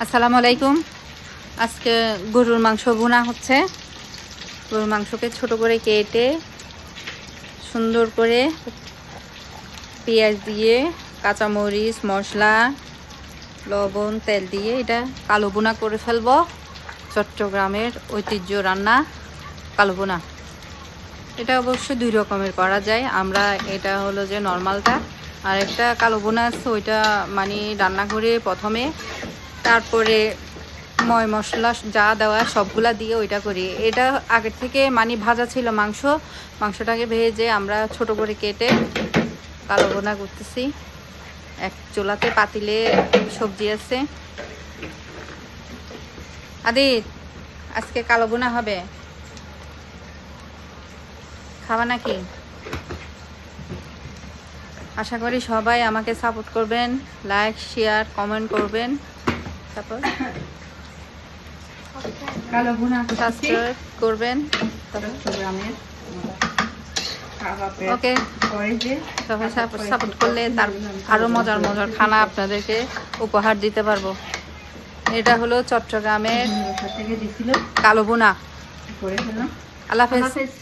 আসসালামু আলাইকুম। আজকে গরুর মাংস ভুনা হচ্ছে। গরুর মাংসকে ছোট করে কেটে সুন্দর করে পেঁয়াজ দিয়ে, কাঁচামরিচ, মশলা, লবণ, তেল দিয়ে এটা কালো ভুনা করে ফেলবো। চট্টগ্রামের ঐতিহ্য রান্না কালো ভুনা। এটা অবশ্য দুই রকমের করা যায়। আমরা এটা হলো যে নর্মালটা, আর একটা কালো ভুনা আছে, ওইটা মানে রান্না করে প্রথমে তারপরে ময় মশলা যা দেওয়া সবগুলা দিয়ে ওইটা করি। এটা আগের থেকে মানে ভাজা ছিল মাংসটাকে ভেজে আমরা ছোট করে কেটে কালো ভুনা করতেছি। এক চুলাতে পাতিলে সবজি আছে। আদিত, আজকে কালো ভুনা হবে, খাবা নাকি? আশা করি সবাই আমাকে সাপোর্ট করবেন, লাইক শেয়ার কমেন্ট করবেন, তারপর কালো ভুনা সাবস্ক্রাইব করবেন। চট্টগ্রামের ওকে, সবাই সাপোর্ট করলে তার আরও মজার মজার খানা আপনাদেরকে উপহার দিতে পারবো। এটা হলো চট্টগ্রামের থেকে দিছিল কালো ভুনা। করে ফেললাম। আল্লাহ হাফেজ।